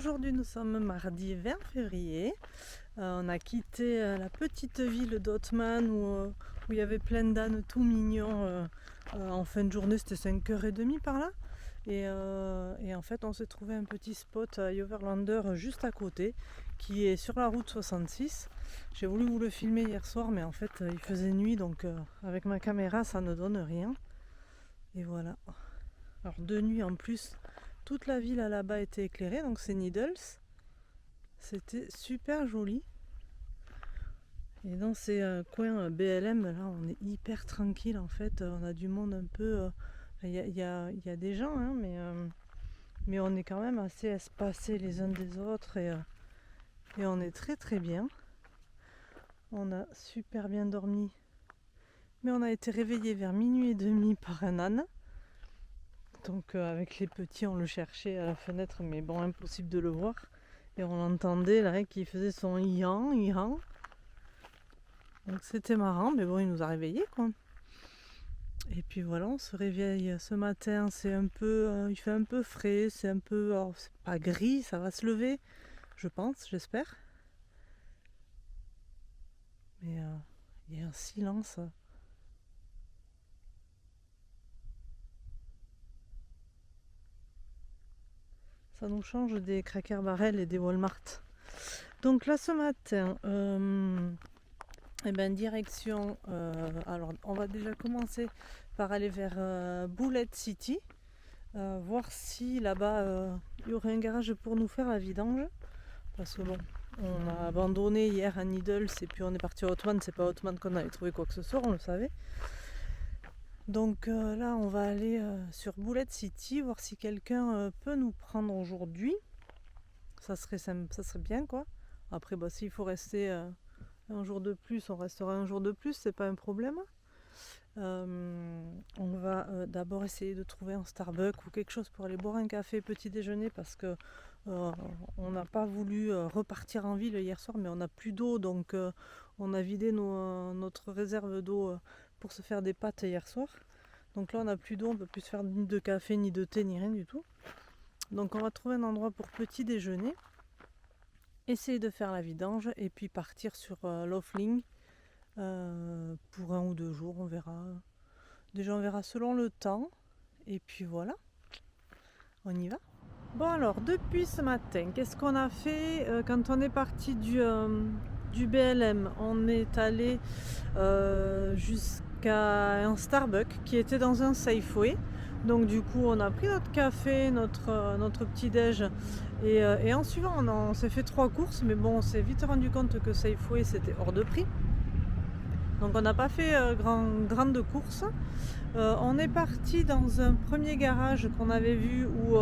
aujourd'hui nous sommes mardi 20 février. On a quitté la petite ville d'Ottman où il y avait plein d'ânes tout mignons. En fin de journée, c'était 5h30 par là. Et en fait, on s'est trouvé un petit spot à Overlander juste à côté, qui est sur la route 66. J'ai voulu vous le filmer hier soir, mais en fait, il faisait nuit, donc avec ma caméra, ça ne donne rien. Et voilà. Alors de nuit en plus, toute la ville là-bas était éclairée, donc c'est Needles. C'était super joli. Et dans ces coins BLM, là, on est hyper tranquille en fait. On a du monde un peu. Il y a des gens, hein, mais on est quand même assez espacés les uns des autres et on est très très bien. On a super bien dormi, mais on a été réveillé vers minuit et demi par un âne. Donc avec les petits, on le cherchait à la fenêtre, mais bon, impossible de le voir. Et on l'entendait là, qui faisait son ihan. Donc c'était marrant, mais bon, il nous a réveillés quoi. Et puis voilà, on se réveille ce matin, c'est un peu, il fait un peu frais, c'est un peu, alors, c'est pas gris, ça va se lever, je pense, j'espère. Mais il y a un silence. Ça nous change des Cracker Barrel et des Walmart. Donc là ce matin, direction, alors on va déjà commencer par aller vers Bullet City, voir si là-bas il y aurait un garage pour nous faire la vidange. Parce que bon, on a abandonné hier à Needles et puis on est parti à Ottman, c'est pas à Ottman qu'on avait trouvé quoi que ce soit, on le savait. Donc là on va aller sur Bullet City, voir si quelqu'un peut nous prendre aujourd'hui. Ça serait bien quoi. Après s'il faut rester un jour de plus, on restera un jour de plus, c'est pas un problème. On va d'abord essayer de trouver un Starbucks ou quelque chose pour aller boire un café petit déjeuner parce que on n'a pas voulu repartir en ville hier soir, mais on n'a plus d'eau, donc on a vidé notre réserve d'eau pour se faire des pâtes hier soir. Donc là on n'a plus d'eau, on ne peut plus se faire ni de café, ni de thé, ni rien du tout. Donc on va trouver un endroit pour petit déjeuner, essayer de faire la vidange et puis partir sur Laughlin pour 1 ou 2 jours, on verra. Déjà on verra selon le temps et puis voilà, on y va. Bon alors depuis ce matin, qu'est-ce qu'on a fait quand on est parti du BLM? On est allé jusqu'à un Starbucks qui était dans un Safeway. Donc du coup on a pris notre café, notre petit déj et en suivant on s'est fait 3 courses, mais bon on s'est vite rendu compte que Safeway c'était hors de prix. Donc on n'a pas fait grande course. On est parti dans un premier garage qu'on avait vu où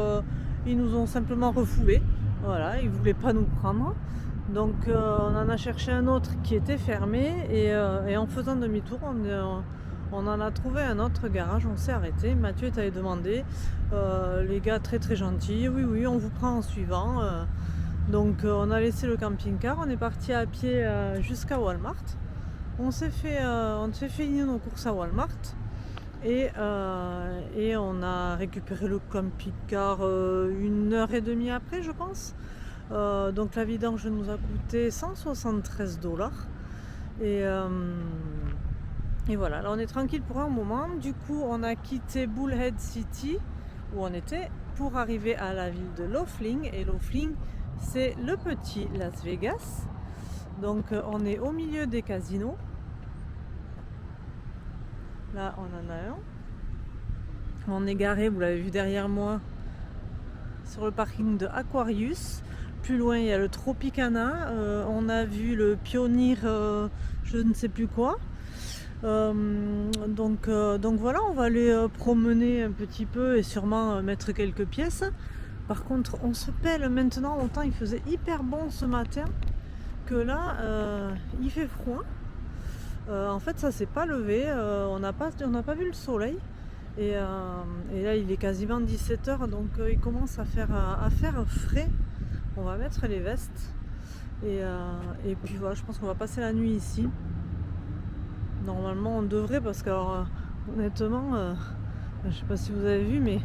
ils nous ont simplement refoulés. Voilà, ils ne voulaient pas nous prendre. Donc on en a cherché un autre qui était fermé et en faisant demi-tour on en a trouvé un autre garage, on s'est arrêté. Mathieu est allé demander, les gars très très gentils, oui on vous prend en suivant. Donc on a laissé le camping-car, on est parti à pied jusqu'à Walmart. On s'est fait nos courses à Walmart et on a récupéré le camping-car 1h30 après, je pense. Donc la vidange nous a coûté 173 $. Et voilà, là on est tranquille pour un moment. Du coup, on a quitté Bullhead City où on était pour arriver à la ville de Laughlin. Et Laughlin, c'est le petit Las Vegas. Donc on est au milieu des casinos. Là on en a un. On est garé, vous l'avez vu derrière moi, sur le parking de Aquarius. Plus loin il y a le Tropicana. On a vu le Pioneer je ne sais plus quoi. Donc voilà, on va aller promener un petit peu et sûrement mettre quelques pièces. Par contre on se pèle maintenant, autant il faisait hyper bon ce matin que là il fait froid. En fait ça s'est pas levé, on n'a pas vu le soleil et là il est quasiment 17h, donc il commence à faire frais. On va mettre les vestes et puis voilà, je pense qu'on va passer la nuit ici. Normalement on devrait, parce que honnêtement je sais pas si vous avez vu, mais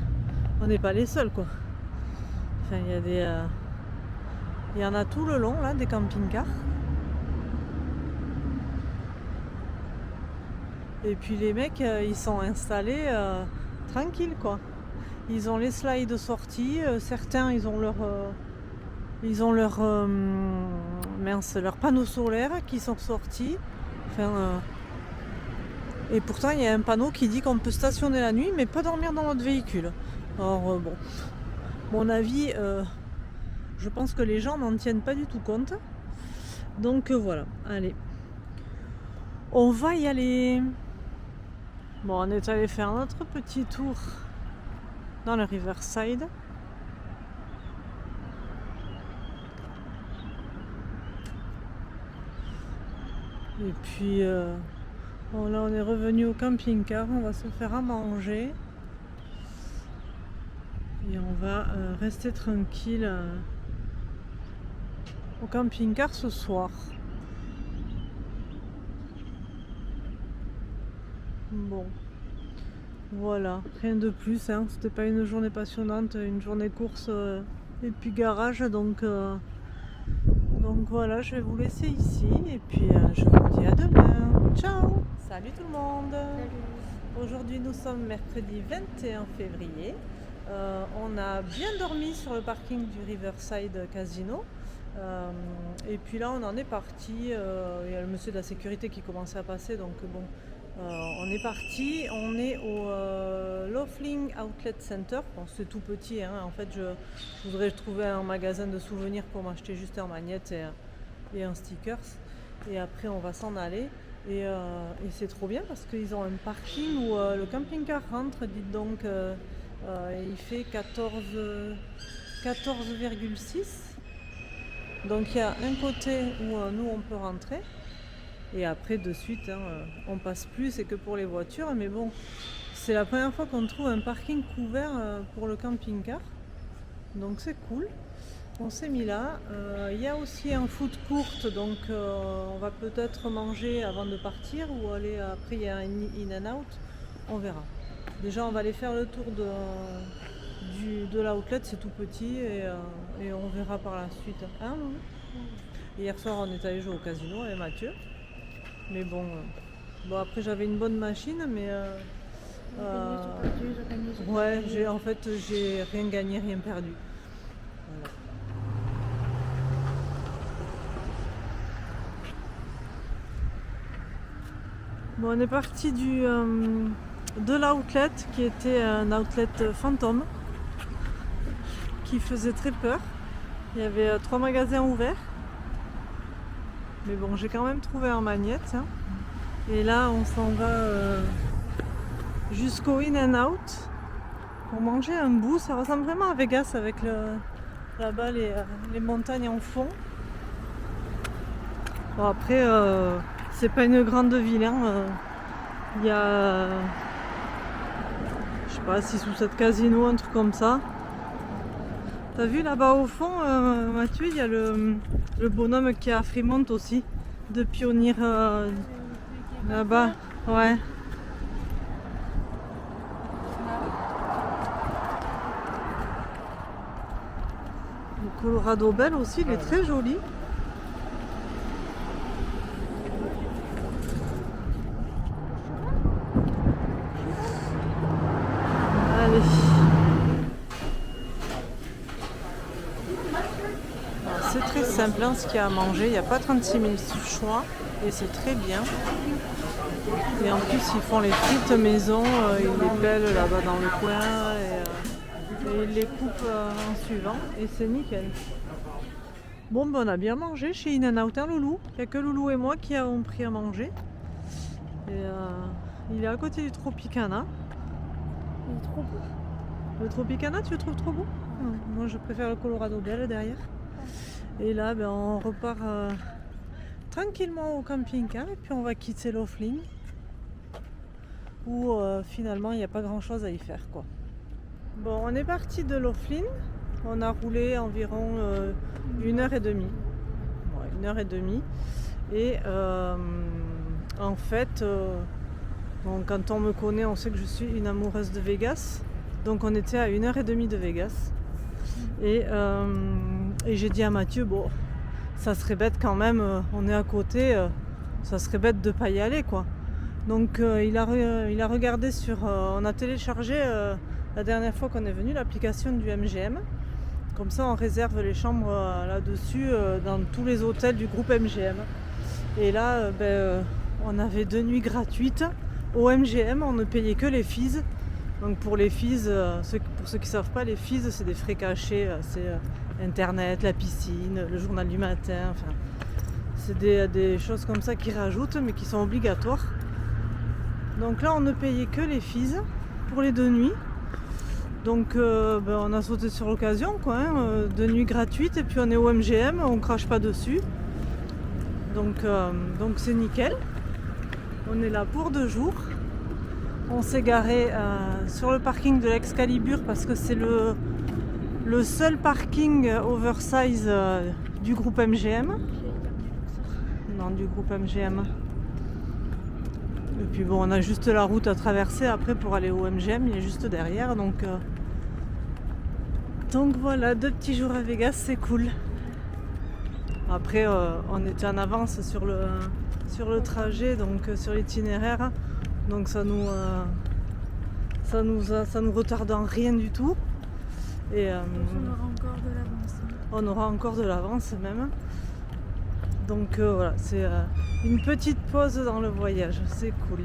on n'est pas les seuls quoi. Enfin il y a Il y en a tout le long là, des camping-cars. Et puis les mecs, ils sont installés tranquilles quoi. Ils ont les slides sortis, certains ils ont leur panneaux solaires qui sont sortis. Enfin, et pourtant il y a un panneau qui dit qu'on peut stationner la nuit mais pas dormir dans notre véhicule. Alors bon, mon avis, je pense que les gens n'en tiennent pas du tout compte. Donc voilà, allez. On va y aller. Bon, on est allé faire notre petit tour dans le Riverside. Et puis bon, là on est revenu au camping-car, on va se faire à manger. Et on va rester tranquille au camping-car ce soir. Bon, voilà, rien de plus, hein. C'était pas une journée passionnante, une journée course et puis garage, donc voilà, je vais vous laisser ici et puis je vous dis à demain. Ciao! Salut tout le monde! Salut. Aujourd'hui nous sommes mercredi 21 février. On a bien dormi sur le parking du Riverside Casino. Et puis là on en est parti. Il y a le monsieur de la sécurité qui commençait à passer, donc bon. On est parti, on est au Laughlin Outlet Center. Bon, c'est tout petit, hein. En fait, je voudrais trouver un magasin de souvenirs pour m'acheter juste un magnète et un stickers. Et après, on va s'en aller. Et c'est trop bien parce qu'ils ont un parking où le camping-car rentre. Dites donc, il fait 14,6. Donc il y a un côté où nous on peut rentrer. Et après de suite on passe plus, c'est que pour les voitures, mais bon, c'est la première fois qu'on trouve un parking couvert pour le camping-car, donc c'est cool. On s'est mis là, il y a aussi un food court, donc on va peut-être manger avant de partir ou aller après. Il y a un In-N-Out, on verra. Déjà on va aller faire le tour de l'outlet, c'est tout petit et on verra par la suite. Hein, hier soir on est allé jouer au casino avec Mathieu. Mais bon, après j'avais une bonne machine, mais ouais, j'ai rien gagné, rien perdu. Voilà. Bon, on est parti de l'outlet qui était un outlet fantôme qui faisait très peur. Il y avait 3 magasins ouverts. Mais bon, j'ai quand même trouvé un magnète. Hein. Et là, on s'en va jusqu'au In-N-Out pour manger un bout. Ça ressemble vraiment à Vegas avec là-bas les montagnes en fond. Bon, après, c'est pas une grande ville. Hein. Il y a, je sais pas, 6 ou 7 casinos, un truc comme ça. T'as vu là-bas au fond, Mathieu, il y a le bonhomme qui est à Fremont aussi, de Pioneer là-bas. Ouais. Le Colorado Bell aussi, il est très joli. Allez. C'est très simple hein, ce qu'il y a à manger, il n'y a pas 36 000 choix et c'est très bien. Et en plus ils font les frites maison, ils les pèlent là-bas dans le coin et ils les coupent en suivant et c'est nickel. Bon ben on a bien mangé chez In-N-Out, hein, Loulou. Il n'y a que Loulou et moi qui avons pris à manger. Et il est à côté du Tropicana. Il est trop beau. Le Tropicana tu le trouves trop beau? Moi je préfère le Colorado Bell derrière. Et là, on repart tranquillement au camping-car et puis on va quitter Laughlin où finalement il n'y a pas grand-chose à y faire, quoi. Bon, on est parti de Laughlin, on a roulé environ 1h30. Ouais, 1h30. Et en fait, quand on me connaît, on sait que je suis une amoureuse de Vegas. Donc on était à 1h30 de Vegas. Et Et j'ai dit à Mathieu, bon, ça serait bête quand même, on est à côté, ça serait bête de ne pas y aller, quoi. Donc il a regardé on a téléchargé la dernière fois qu'on est venu l'application du MGM. Comme ça on réserve les chambres là-dessus dans tous les hôtels du groupe MGM. Et là on avait 2 nuits gratuites au MGM, on ne payait que les fees. Donc pour les fees, pour ceux qui ne savent pas, les fees c'est des frais cachés, c'est internet, la piscine, le journal du matin, enfin c'est des choses comme ça qui rajoutent mais qui sont obligatoires. Donc là on ne payait que les fees pour les 2 nuits. Donc on a sauté sur l'occasion, quoi, 2 nuits gratuites et puis on est au MGM, on crache pas dessus. Donc c'est nickel. On est là pour 2 jours. On s'est garé sur le parking de l'Excalibur parce que c'est le seul parking oversize du groupe MGM. Non, du groupe MGM. Et puis bon, on a juste la route à traverser après pour aller au MGM, il est juste derrière. Donc voilà, 2 petits jours à Vegas, c'est cool. Après, on était en avance sur le trajet, donc sur l'itinéraire. Donc ça nous retarde en rien du tout. Et on aura encore de l'avance. on aura encore de l'avance même. Donc voilà, c'est une petite pause dans le voyage, c'est cool.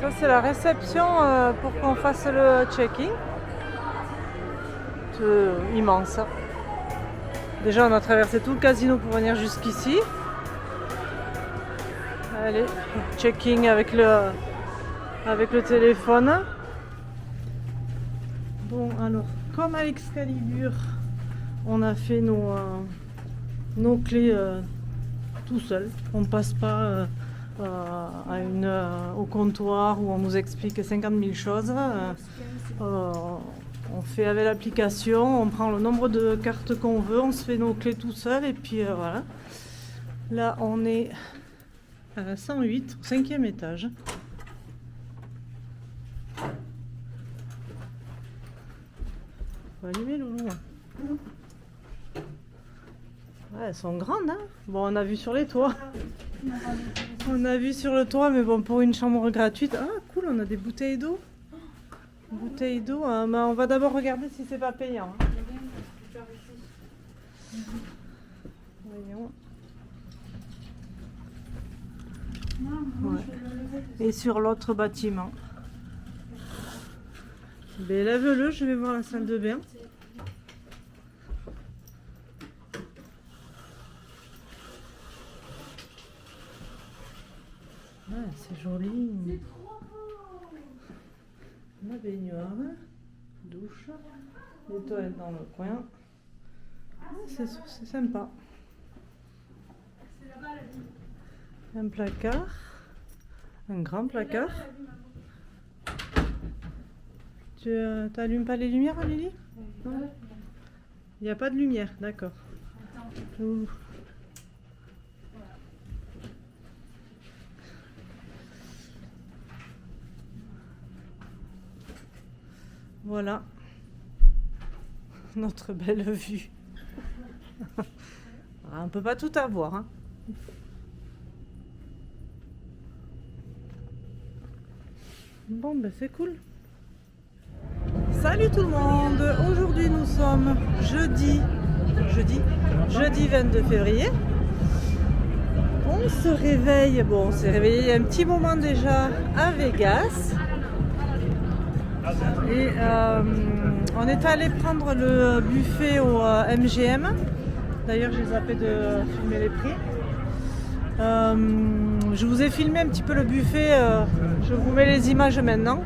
Ça c'est la réception pour qu'on fasse le check-in. C'est immense. Déjà on a traversé tout le casino pour venir jusqu'ici. Allez, check-in avec le téléphone. Bon alors, comme à l'Excalibur, on a fait nos clés tout seul. On passe pas au comptoir où on nous explique 50 000 choses. On fait avec l'application, on prend le nombre de cartes qu'on veut, on se fait nos clés tout seul et puis voilà. Là on est à 108, au 5e étage. On va allumer Loulou. Ouais, elles sont grandes, hein. Bon, on a vu sur les toits. On a vu sur le toit, mais bon, pour une chambre gratuite. Ah, cool, on a des bouteilles d'eau. Bouteilles d'eau. Mais on va d'abord regarder si c'est pas payant. Hein. Voyons. Ouais. Et sur l'autre bâtiment. Ben, lève-le, je vais voir la salle de bain. Ah, c'est joli. La baignoire, douche, les toilettes dans le coin. Ah, c'est sympa. Un placard, un grand placard. Tu n'allumes pas les lumières, Lily? Non. Il n'y a pas de lumière, d'accord. Ouh. Voilà notre belle vue. On ne peut pas tout avoir, hein. Bon, ben c'est cool. Salut tout le monde. Aujourd'hui nous sommes jeudi 22 février. On se réveille, bon, on s'est réveillé il y a un petit moment déjà à Vegas. Et on est allé prendre le buffet au MGM. D'ailleurs j'ai zappé de filmer les prix. Je vous ai filmé un petit peu le buffet, je vous mets les images maintenant.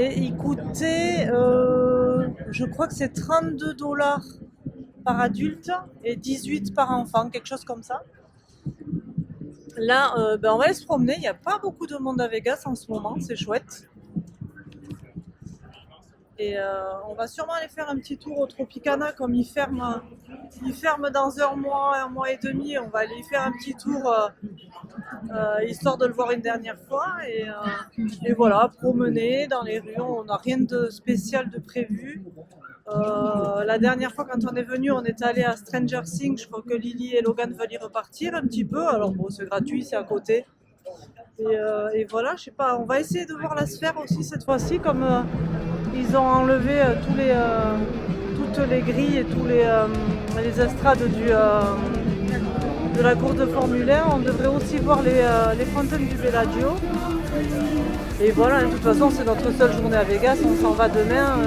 Et il coûtait, je crois que c'est 32 $ par adulte et 18 par enfant, quelque chose comme ça. Là, on va aller se promener. Il n'y a pas beaucoup de monde à Vegas en ce moment, c'est chouette. Et on va sûrement aller faire un petit tour au Tropicana, comme il ferme dans un mois et demi. On va aller y faire un petit tour, histoire de le voir une dernière fois. Et voilà, promener dans les rues. On n'a rien de spécial de prévu. La dernière fois quand on est venu, on est allé à Stranger Things. Je crois que Lily et Logan veulent y repartir un petit peu. Alors bon, c'est gratuit, c'est à côté. Et voilà, je sais pas, on va essayer de voir la sphère aussi cette fois-ci, comme ils ont enlevé toutes les grilles et tous les estrades de la course de Formule 1. On devrait aussi voir les fontaines du Bellagio. Et voilà, de toute façon, c'est notre seule journée à Vegas, on s'en va demain.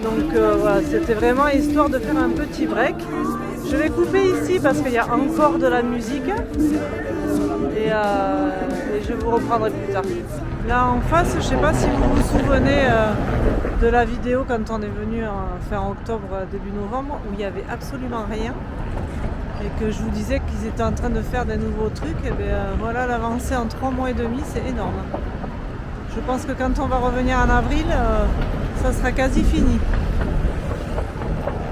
Donc voilà, c'était vraiment histoire de faire un petit break. Je vais couper ici parce qu'il y a encore de la musique. Et je vous reprendrai plus tard. Là en face, je ne sais pas si vous vous souvenez de la vidéo quand on est venu fin octobre, début novembre, où il n'y avait absolument rien. Et que je vous disais qu'ils étaient en train de faire des nouveaux trucs. Et bien voilà, l'avancée en 3 mois et demi, c'est énorme. Je pense que quand on va revenir en avril, ça sera quasi fini.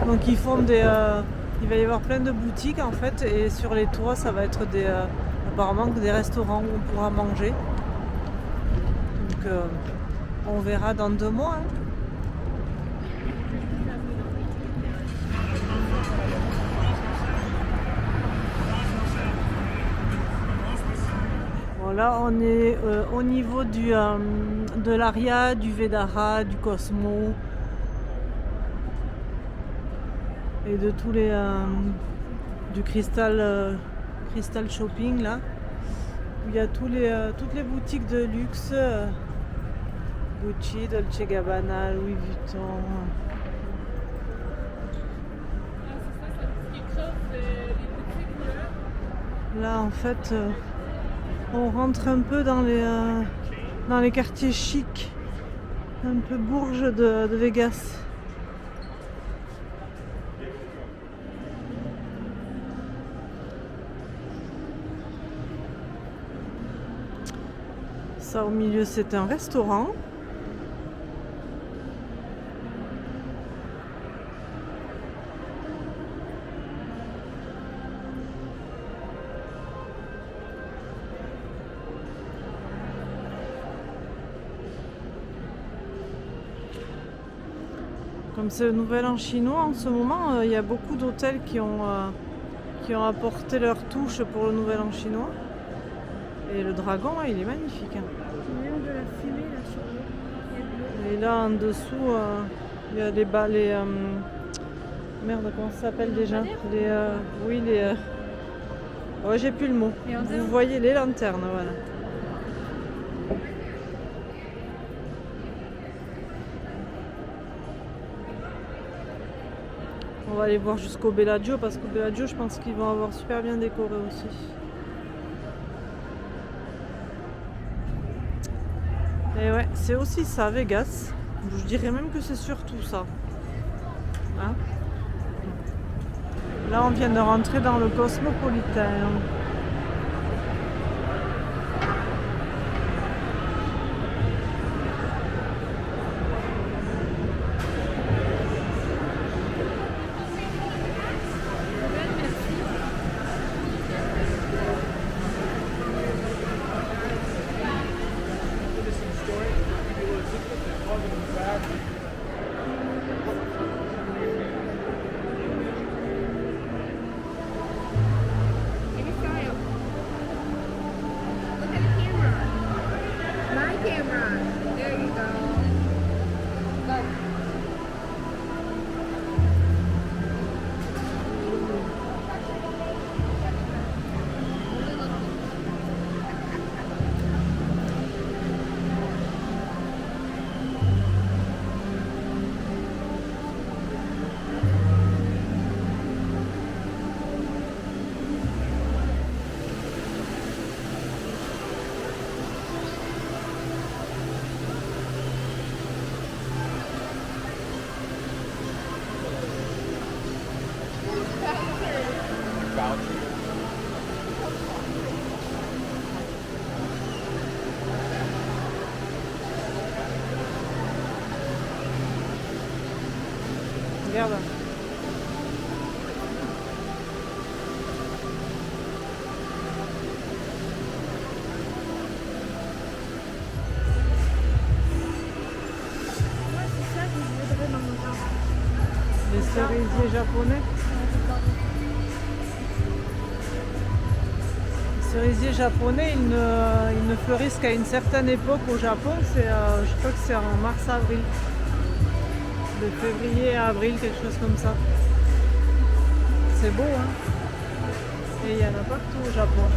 Donc ils font il va y avoir plein de boutiques en fait, et sur les toits ça va être apparemment des restaurants où on pourra manger. Donc on verra dans 2 mois. Là, on est au niveau de l'Aria, du Vedara, du Cosmo et de tous les du Crystal Shopping là, où il y a toutes les boutiques de luxe, Gucci, Dolce Gabbana, Louis Vuitton. Là, en fait. On rentre un peu dans les quartiers chics, un peu bourges de Vegas. Ça au milieu, c'est un restaurant. Comme c'est le Nouvel An chinois en ce moment, il y a beaucoup d'hôtels qui ont apporté leur touche pour le Nouvel An chinois. Et le dragon, il est magnifique. Il y a même de la fumée là sur l'eau. Et là en dessous, il y a merde, comment ça s'appelle déjà? Ouais, j'ai plus le mot. Vous voyez les lanternes, voilà. On va aller voir jusqu'au Bellagio, parce qu'au Bellagio, je pense qu'ils vont avoir super bien décoré aussi. Et ouais, c'est aussi ça, Vegas. Je dirais même que c'est surtout ça. Hein? Là, on vient de rentrer dans le Cosmopolitan. Regarde. Moi, c'est ça que je voudrais dans mon jardin. Les cerisiers japonais. Les cerisiers japonais, ils ne fleurissent qu'à une certaine époque au Japon. Je crois que c'est en mars-avril. De février à avril, quelque chose comme ça. C'est beau, hein? Et il y en a partout au Japon.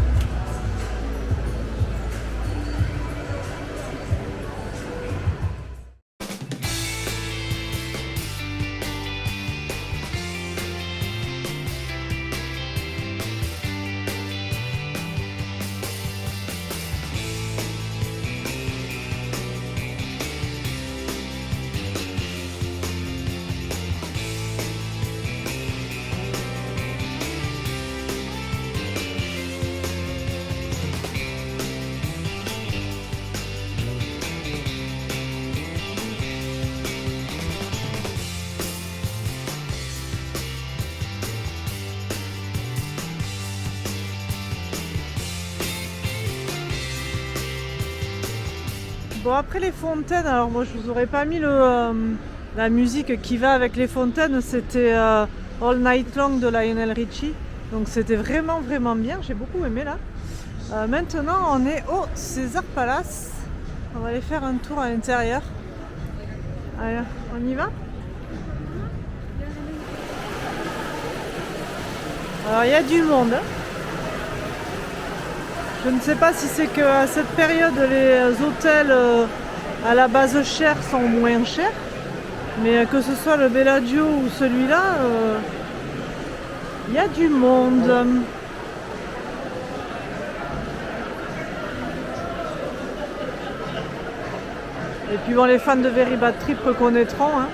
Bon, après les fontaines, alors moi je vous aurais pas mis la musique qui va avec les fontaines, c'était All Night Long de Lionel Richie. Donc c'était vraiment bien, j'ai beaucoup aimé là. Maintenant on est au Caesars Palace. On va aller faire un tour à l'intérieur. Allez, on y va? Alors il y a du monde. Je ne sais pas si c'est qu'à cette période les hôtels à la base chers sont moins chers, mais que ce soit le Bellagio ou celui-là, il y a du monde. Et puis bon, les fans de Very Bad Trip reconnaîtront. Hein.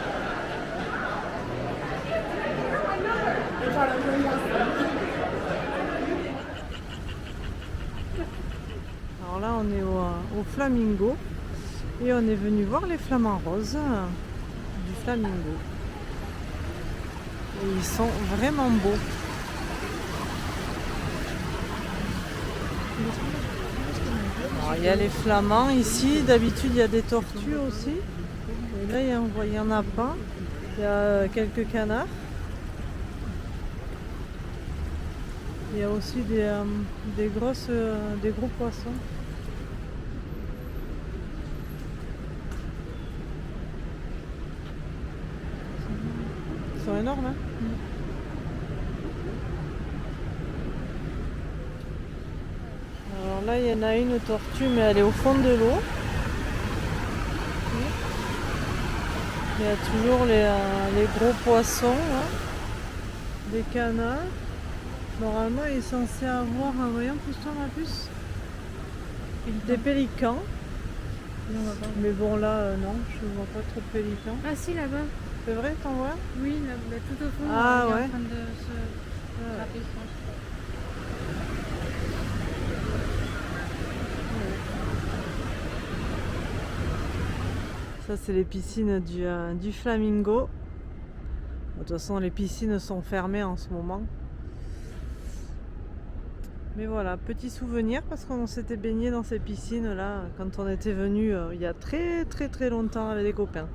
Alors là on est au Flamingo et on est venu voir les flamants roses du Flamingo. Et ils sont vraiment beaux. Alors, il y a les flamands ici, d'habitude il y a des tortues aussi. Et là il y en a pas. Il y a quelques canards. Il y a aussi des gros poissons. Ils sont énormes, hein? Alors là, il y en a une tortue, mais elle est au fond de l'eau. Il y a toujours les gros poissons, là. Des canards. Normalement, il est censé avoir, voyons, pousse-toi ma puce, des pélicans. Mais bon, là, non, je ne vois pas trop de pélicans. Ah si, là-bas. C'est vrai, t'en vois? Oui, là, tout au fond, Ah, il est ouais. en train de se frapper, je pense. Ça, c'est les piscines du Flamingo. De toute façon, les piscines sont fermées en ce moment. Mais voilà, petit souvenir parce qu'on s'était baigné dans ces piscines là quand on était venu il y a très longtemps avec des copains.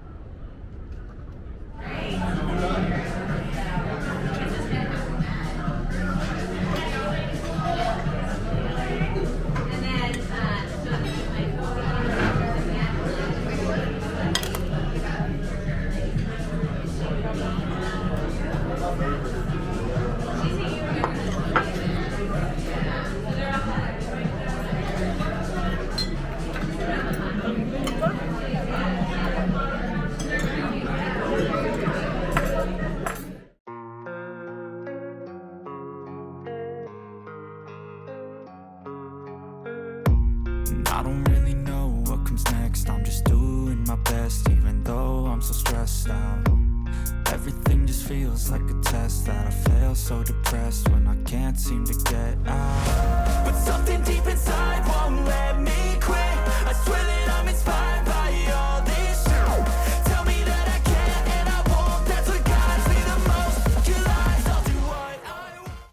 I don't really know what comes next. I'm just doing my best, even though I'm so stressed out. Everything just feels like a test that I fail, so depressed when I can't can't seem to get out.